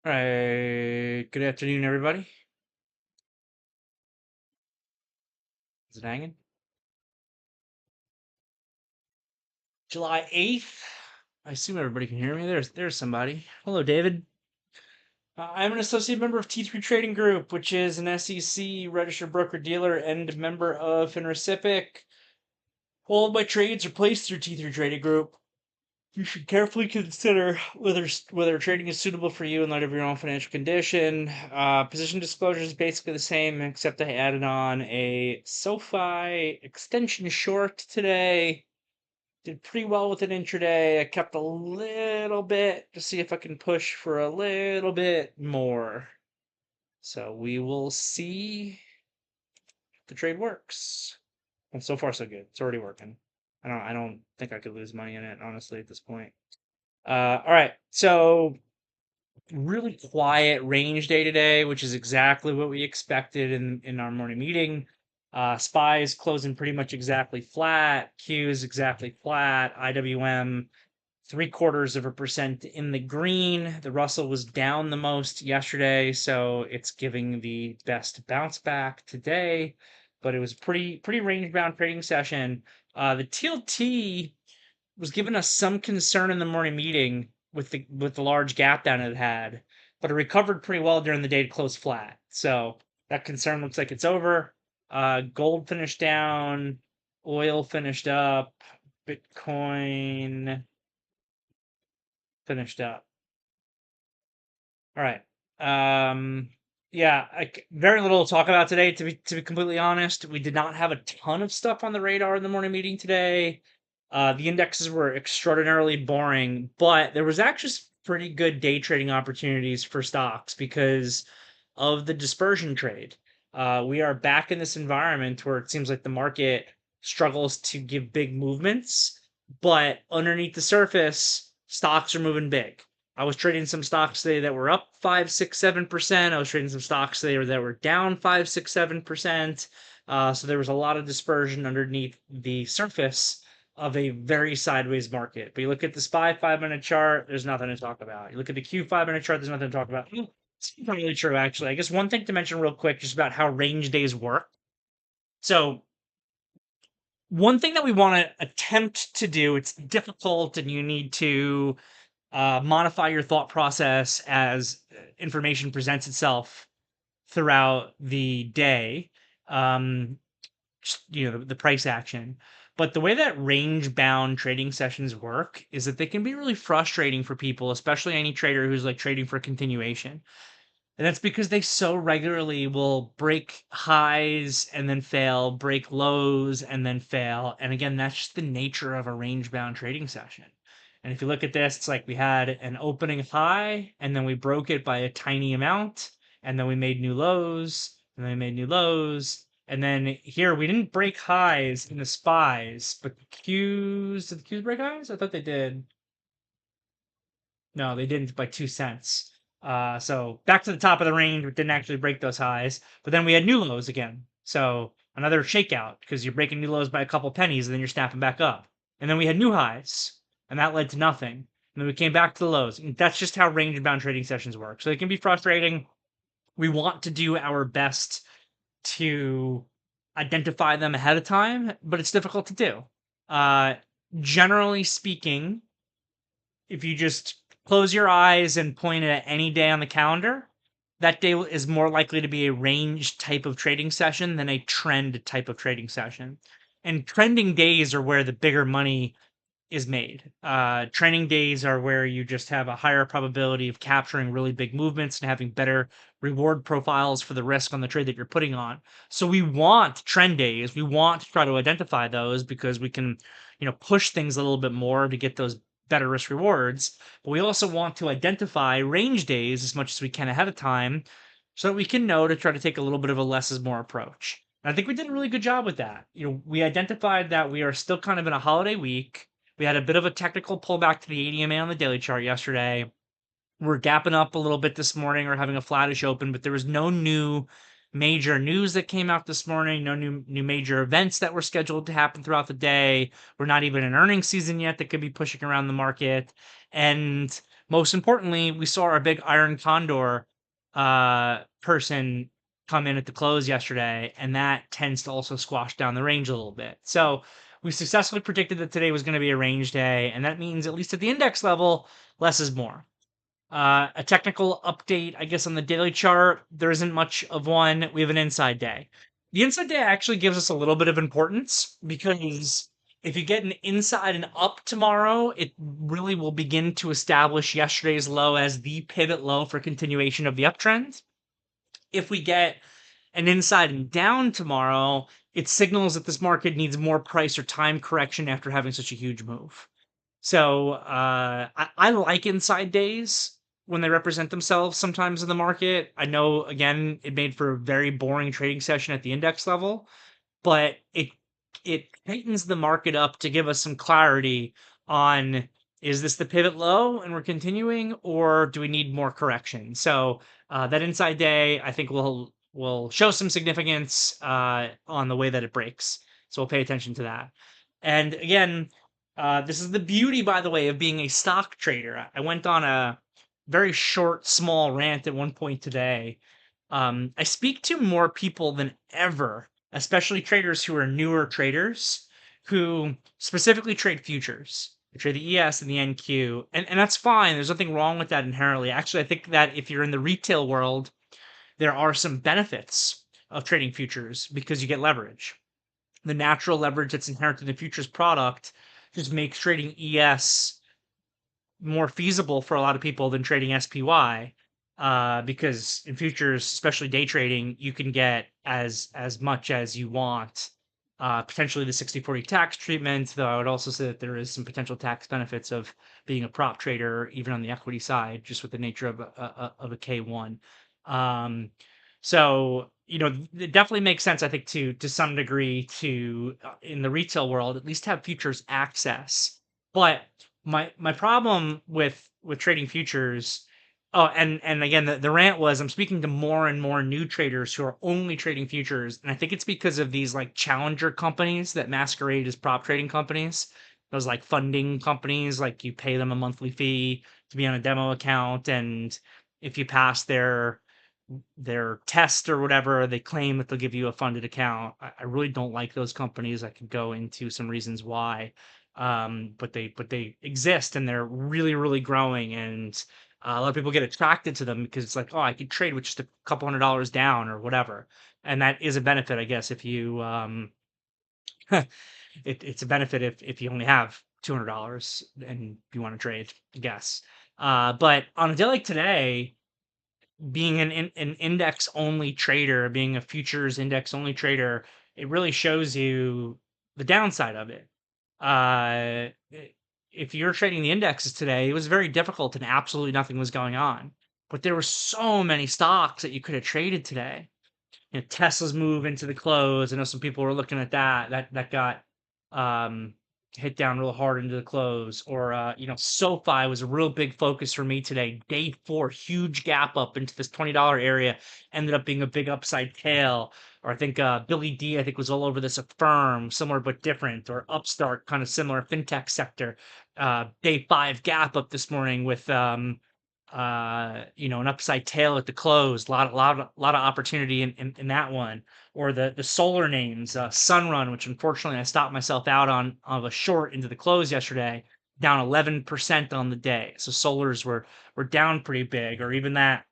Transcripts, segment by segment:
All right. Good afternoon, everybody. Is it hanging? July 8th. I assume everybody can hear me. There's somebody. Hello, David. I'm an associate member of T3 Trading Group, which is an SEC registered broker dealer and member of FINRA. All of my trades are placed through T3 Trading Group. You should carefully consider whether trading is suitable for you in light of your own financial condition. Position disclosure is basically the same, except I added on a SoFi extension short today. Did pretty well with an intraday. I kept a little bit to see if I can push for a little bit more. So we will see if the trade works. And so far, so good. It's already working. I don't think I could lose money in it, honestly, at this point. All right. So really quiet range day today, which is exactly what we expected in our morning meeting. SPY is closing pretty much exactly flat. Q is exactly flat. IWM 0.75% in the green. The Russell was down the most yesterday, so it's giving the best bounce back today. But it was pretty range bound trading session. The TLT was giving us some concern in the morning meeting with the large gap down it had, but it recovered pretty well during the day to close flat. So that concern looks like it's over. Gold finished down, oil finished up, Bitcoin finished up. All right. Yeah, very little to talk about today. To be completely honest, we did not have a ton of stuff on the radar in the morning meeting today. The indexes were extraordinarily boring, but there was actually some pretty good day trading opportunities for stocks because of the dispersion trade. We are back in this environment where it seems like the market struggles to give big movements, but underneath the surface, stocks are moving big. I was trading some stocks today that were up 5, 6, 7%. I was trading some stocks today that were down 5, 6, 7%. So there was a lot of dispersion underneath the surface of a very sideways market. But you look at the SPY 5-minute chart, there's nothing to talk about. You look at the Q 5-minute chart, there's nothing to talk about. It's not really true, actually. I guess one thing to mention real quick, just about how range days work. So one thing that we want to attempt to do, it's difficult and you need to modify your thought process as information presents itself throughout the day. The price action. But the way that range bound trading sessions work is that they can be really frustrating for people, especially any trader who's like trading for continuation. And that's because they so regularly will break highs and then fail, break lows and then fail. And again, that's just the nature of a range bound trading session. And if you look at this, it's like we had an opening high and then we broke it by a tiny amount. And then we made new lows and then we made new lows. And then here we didn't break highs in the SPYs, but did the Qs break highs? I thought they did. No, they didn't by 2 cents. So back to the top of the range, we didn't actually break those highs, but then we had new lows again. So another shakeout because you're breaking new lows by a couple pennies and then you're snapping back up. And then we had new highs, and that led to nothing. And then we came back to the lows. And that's just how range bound trading sessions work. So they can be frustrating. We want to do our best to identify them ahead of time, but it's difficult to do. Generally speaking, if you just close your eyes and point it at any day on the calendar, that day is more likely to be a range type of trading session than a trend type of trading session. And trending days are where the bigger money is made. Trending days are where you just have a higher probability of capturing really big movements and having better reward profiles for the risk on the trade that you're putting on. So we want trend days. We want to try to identify those because we can, push things a little bit more to get those better risk rewards. But we also want to identify range days as much as we can ahead of time so that we can know to try to take a little bit of a less is more approach. And I think we did a really good job with that. We identified that we are still kind of in a holiday week. We had a bit of a technical pullback to the ADMA on the daily chart yesterday. We're gapping up a little bit this morning or having a flattish open, but there was no new major news that came out this morning, no new major events that were scheduled to happen throughout the day. We're not even in earnings season yet that could be pushing around the market. And most importantly, we saw our big Iron Condor person come in at the close yesterday, and that tends to also squash down the range a little bit. So we successfully predicted that today was going to be a range day, and that means, at least at the index level, less is more. A technical update, I guess, on the daily chart. There isn't much of one. We have an inside day. The inside day actually gives us a little bit of importance because if you get an inside and up tomorrow, it really will begin to establish yesterday's low as the pivot low for continuation of the uptrend. If we get an inside and down tomorrow, it signals that this market needs more price or time correction after having such a huge move. So I like inside days when they represent themselves sometimes in the market. I know, again, it made for a very boring trading session at the index level, but it tightens the market up to give us some clarity on, is this the pivot low and we're continuing, or do we need more correction? So that inside day, I think, will show some significance on the way that it breaks. So we'll pay attention to that. And again, this is the beauty, by the way, of being a stock trader. I went on a very short, small rant at one point today. I speak to more people than ever, especially traders who are newer traders, who specifically trade futures. They trade the ES and the NQ, and that's fine. There's nothing wrong with that inherently. Actually, I think that if you're in the retail world, there are some benefits of trading futures because you get leverage. The natural leverage that's inherent in the futures product just makes trading ES more feasible for a lot of people than trading SPY, because in futures, especially day trading, you can get as much as you want. Potentially the 60/40 tax treatment, though I would also say that there is some potential tax benefits of being a prop trader, even on the equity side, just with the nature of a K1. So it definitely makes sense, I think, to some degree, to in the retail world at least have futures access. But my problem with trading futures. Oh, and again, the rant was, I'm speaking to more and more new traders who are only trading futures, and I think it's because of these like challenger companies that masquerade as prop trading companies. Those like funding companies, like you pay them a monthly fee to be on a demo account, and if you pass their test or whatever, they claim that they'll give you a funded account. I really don't like those companies. I could go into some reasons why, but they exist and they're really, really growing, and a lot of people get attracted to them because it's like, oh, I could trade with just a couple $100 down or whatever, and that is a benefit, I guess, if you it's a benefit if you only have $200 and you want to trade, I guess. But on a day like today, being an index only trader, being a futures index only trader, it really shows you the downside of it. If you're trading the indexes today, it was very difficult and absolutely nothing was going on. But there were so many stocks that you could have traded today. Tesla's move into the close. I know some people were looking at that got um, hit down real hard into the close. Or SoFi was a real big focus for me today. Day 4, huge gap up into this $20 area, ended up being a big upside tail. Or I think Billy D, I think, was all over this Affirm, similar but different. Or Upstart, kind of similar fintech sector. Day 5 gap up this morning with an upside tail at the close. Lot of opportunity in that one. Or the solar names, Sunrun, which unfortunately I stopped myself out on of a short into the close yesterday, down 11% on the day. So solars were down pretty big. Or even that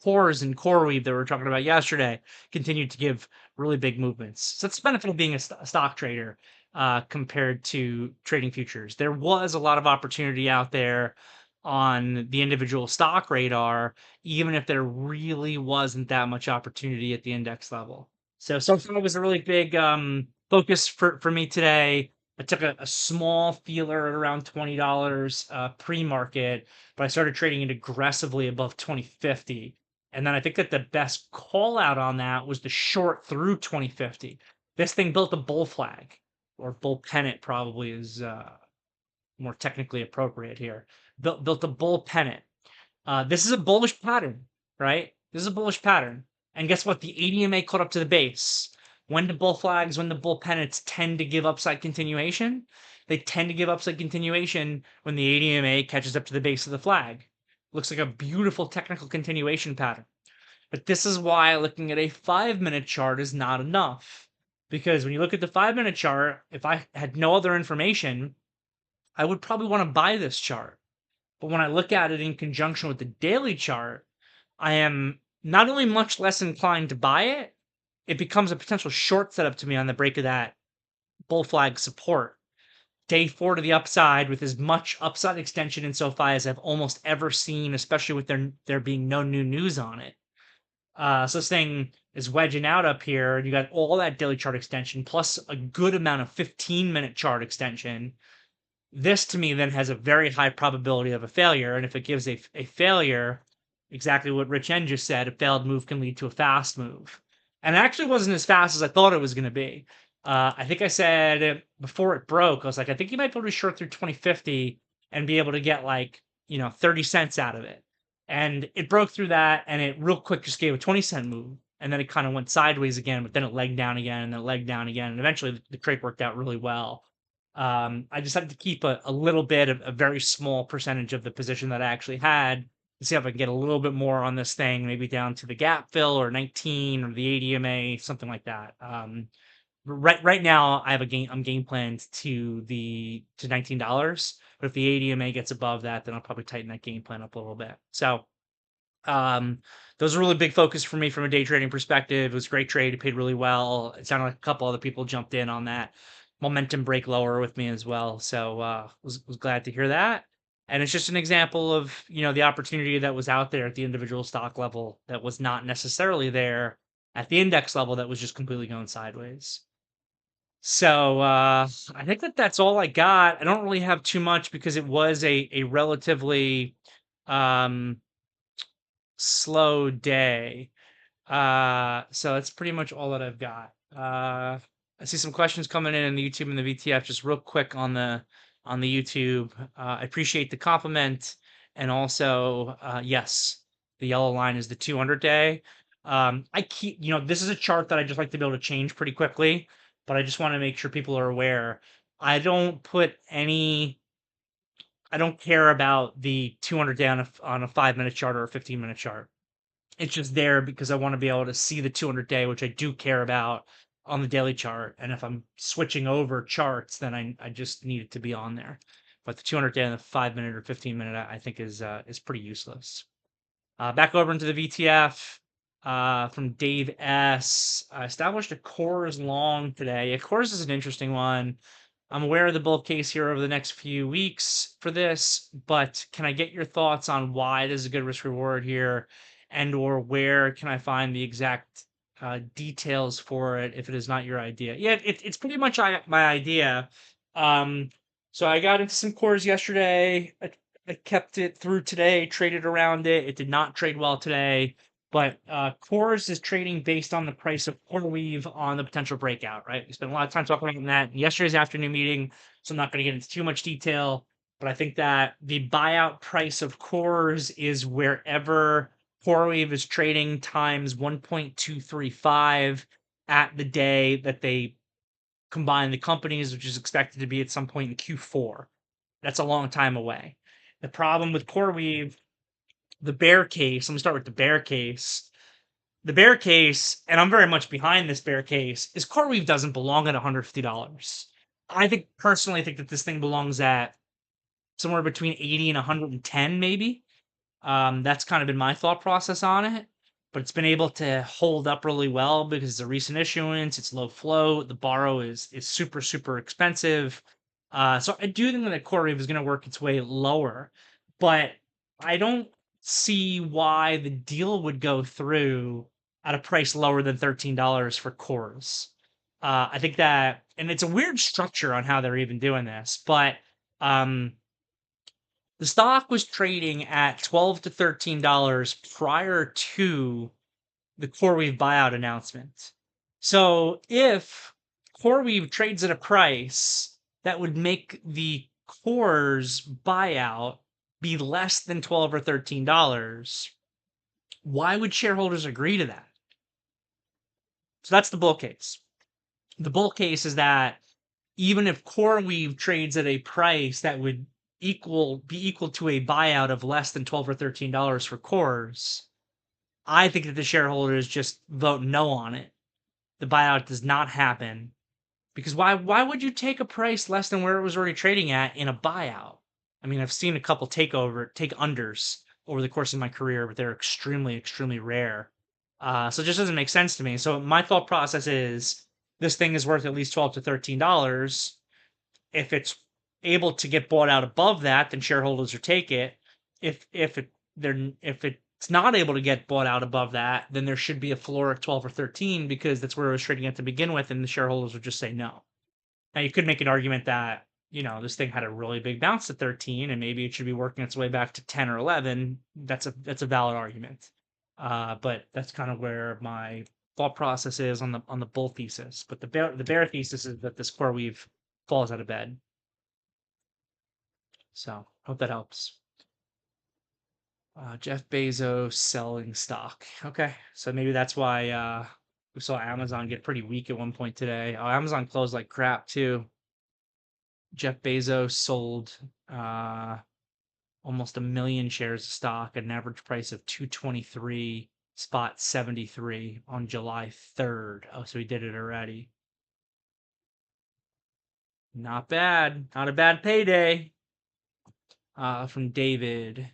cores and CoreWeave that we were talking about yesterday continued to give really big movements. So that's the benefit of being a stock trader compared to trading futures. There was a lot of opportunity out there on the individual stock radar, even if there really wasn't that much opportunity at the index level. So far was a really big focus for me today. I took a small feeler at around $20 pre-market, but I started trading it aggressively above 2050. And then I think that the best call out on that was the short through 2050. This thing built a bull flag, or bull pennant probably is more technically appropriate here. Built a bull pennant. This is a bullish pattern, right? This is a bullish pattern. And guess what? The ADMA caught up to the base. When the bull flags, when the bull pennants tend to give upside continuation, they tend to give upside continuation when the ADMA catches up to the base of the flag. Looks like a beautiful technical continuation pattern. But this is why looking at a 5-minute chart is not enough. Because when you look at the 5-minute chart, if I had no other information, I would probably want to buy this chart. But when I look at it in conjunction with the daily chart, I am not only much less inclined to buy it, it becomes a potential short setup to me on the break of that bull flag support. Day 4 to the upside with as much upside extension in SoFi as I've almost ever seen, especially with there being no new news on it. So this thing is wedging out up here, and you got all that daily chart extension plus a good amount of 15-minute chart extension. This to me then has a very high probability of a failure, and if it gives a failure, exactly what Rich N just said, a failed move can lead to a fast move. And it actually wasn't as fast as I thought it was going to be. I think I said before it broke, I was like, I think you might be able to short through 2050 and be able to get like, 30 cents out of it. And it broke through that, and it real quick just gave a 20-cent move. And then it kind of went sideways again, but then it legged down again, and then it legged down again. And eventually the trade worked out really well. I just had to keep a little bit of a very small percentage of the position that I actually had to see if I can get a little bit more on this thing, maybe down to the gap fill or 19 or the ADMA, something like that. Right now I have I'm game planned to $19. But if the ADMA gets above that, then I'll probably tighten that game plan up a little bit. So those are really big focus for me from a day trading perspective. It was a great trade. It paid really well. It sounded like a couple other people jumped in on that momentum break lower with me as well. So was glad to hear that. And it's just an example of, the opportunity that was out there at the individual stock level that was not necessarily there at the index level, that was just completely going sideways. So I think that's all I got. I don't really have too much because it was a relatively slow day. So that's pretty much all that I've got. I see some questions coming in the YouTube and the VTF. Just real quick on the YouTube. I appreciate the compliment, and also yes, the yellow line is the 200 day. I keep, this is a chart that I just like to be able to change pretty quickly, but I just want to make sure people are aware. I don't care about the 200 day on a 5-minute chart or a 15-minute chart. It's just there because I want to be able to see the 200 day, which I do care about on the daily chart. And if I'm switching over charts, then I just need it to be on there. But the 200 day and the 5-minute or 15-minute, I think is pretty useless. Back over into the VTF from Dave S. Established a Coors long today. A Coors is an interesting one. I'm aware of the bull case here over the next few weeks for this, but can I get your thoughts on why this is a good risk reward here, and or where can I find the exact details for it if it is not your idea? Yeah, it's pretty much my idea. So I got into some cores yesterday. I kept it through today, traded around it. It did not trade well today. But Coors is trading based on the price of CoreWeave on the potential breakout, right? We spent a lot of time talking about that in yesterday's afternoon meeting, so I'm not going to get into too much detail. But I think that the buyout price of Coors is wherever CoreWeave is trading times 1.235 at the day that they combine the companies, which is expected to be at some point in Q4. That's a long time away. The problem with CoreWeave, the bear case, let me start with the bear case. The bear case, and I'm very much behind this bear case, is CoreWeave doesn't belong at $150. I personally think that this thing belongs at somewhere between 80 and 110, maybe. That's kind of been my thought process on it. But it's been able to hold up really well because it's a recent issuance, it's low float, the borrow is super, super expensive. So I do think that CoreWeave is going to work its way lower, but I don't see why the deal would go through at a price lower than $13 for cores. I think that, and it's a weird structure on how they're even doing this, but the stock was trading at $12 to $13 prior to the CoreWeave buyout announcement. So if CoreWeave trades at a price that would make the Core's buyout be less than $12 or $13, why would shareholders agree to that? So that's the bull case. The bull case is that even if CoreWeave trades at a price that would be equal to a buyout of less than $12 or $13 for cores, I think that the shareholders just vote no on it. The buyout does not happen. Because why would you take a price less than where it was already trading at in a buyout? I mean, I've seen a couple take unders over the course of my career, but they're extremely rare. So it just doesn't make sense to me. So my thought process is this thing is worth at least $12 to $13. If it's able to get bought out above that, then shareholders will take it. If it's not able to get bought out above that, then there should be a floor at 12 or 13 because that's where it was trading at to begin with, and the shareholders would just say no. Now you could make an argument that this thing had a really big bounce at 13, and maybe it should be working its way back to 10 or 11. That's a valid argument, but that's kind of where my thought process is on the bull thesis. But the bear thesis is that this CoreWeave falls out of bed. So hope that helps. Jeff Bezos selling stock. Okay, so maybe that's why we saw Amazon get pretty weak at one point today. Oh, Amazon closed like crap too. Jeff Bezos sold almost 1 million shares of stock at an average price of 223.73 on July 3rd. Oh, so he did it already. Not bad. Not a bad payday. From David.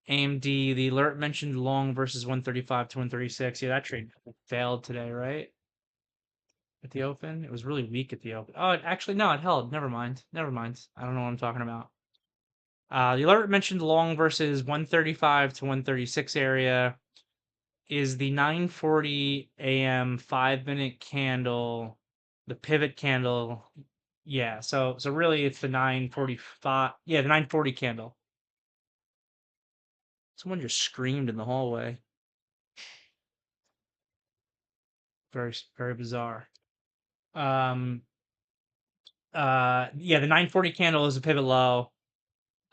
AMD, the alert mentioned long versus 135 to 136. Yeah, that trade failed today, right? At the open? It was really weak at the open. Oh, actually, no, it held. Never mind. Never mind. I don't know what I'm talking about. The alert mentioned long versus 135 to 136 area is the 9:40 a.m. 5-minute candle, the pivot candle. Yeah, so really it's the 9:45. Yeah, the 9:40 candle. Someone just screamed in the hallway. Very bizarre. Um, yeah, the 9:40 candle is a pivot low.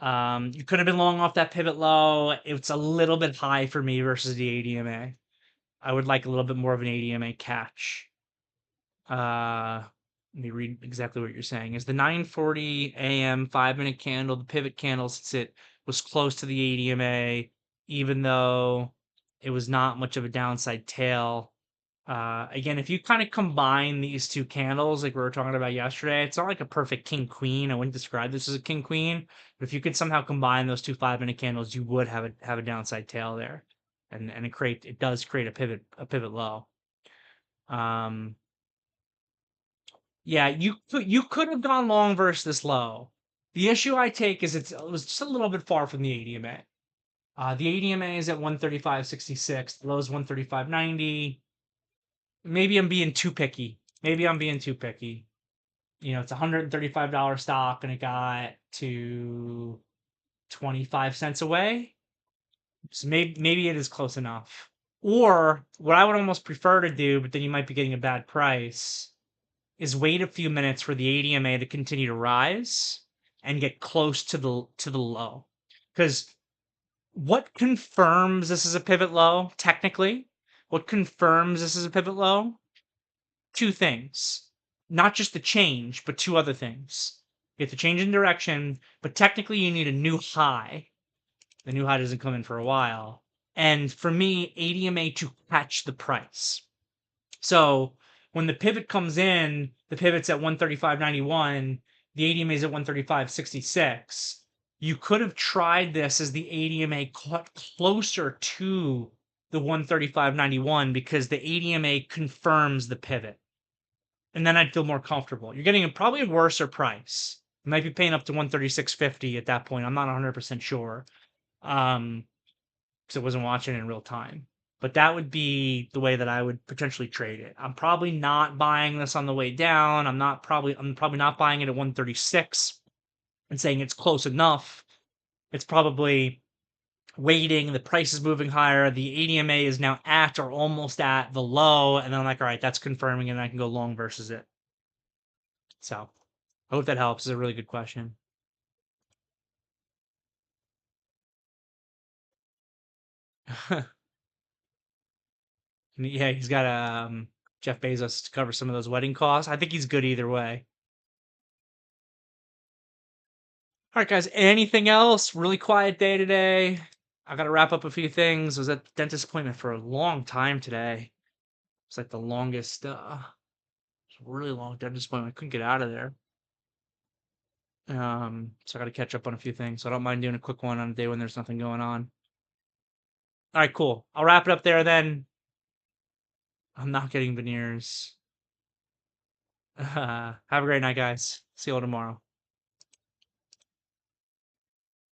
You could have been long off that pivot low. It's a little bit high for me versus the ADMA. I would like a little bit more of an ADMA catch. Let me read exactly what you're saying. Is the 9:40 a.m. 5-minute candle, the pivot candle, since it was close to the ADMA, even though it was not much of a downside tail. Again, if you kind of combine these two candles, like we were talking about yesterday, it's not like a perfect king queen. I wouldn't describe this as a king queen, but if you could somehow combine those two 5-minute candles, you would have a downside tail there, and it does create a pivot low. Yeah, you could have gone long versus this low. The issue I take is it was just a little bit far from the ADMA. The ADMA is at 135.66. The low is 135.90. Maybe I'm being too picky. It's $135 stock and it got to 25 cents away. So maybe it is close enough. Or what I would almost prefer to do, but then you might be getting a bad price, is wait a few minutes for the ADMA to continue to rise and get close to the low. Because what confirms this is a pivot low, technically? What confirms this is a pivot low? Two things. Not just the change, but two other things. You have to change in direction, but technically you need a new high. The new high doesn't come in for a while. And for me, ADMA to catch the price. So when the pivot comes in, the pivot's at 135.91, the ADMA is at 135.66. You could have tried this as the ADMA cut closer to the 135.91 because the ADMA confirms the pivot. And then I'd feel more comfortable. You're getting probably a worser price. You might be paying up to 136.50 at that point. I'm not 100% sure. Because I wasn't watching it in real time. But that would be the way that I would potentially trade it. I'm probably not buying this on the way down. I'm probably not buying it at 136 and saying it's close enough. It's probably waiting. The price is moving higher. The ADMA is now at or almost at the low, and then I'm like, all right, that's confirming, and I can go long versus it. So I hope that helps. It's a really good question. Yeah, he's got a Jeff Bezos to cover some of those wedding costs. I think he's good either way. All right, guys. Anything else? Really quiet day today. I got to wrap up a few things. I was at the dentist appointment for a long time today. It's like the longest, really long dentist appointment. I couldn't get out of there. So I got to catch up on a few things. So I don't mind doing a quick one on a day when there's nothing going on. All right, cool. I'll wrap it up there then. I'm not getting veneers. Have a great night, guys. See you all tomorrow.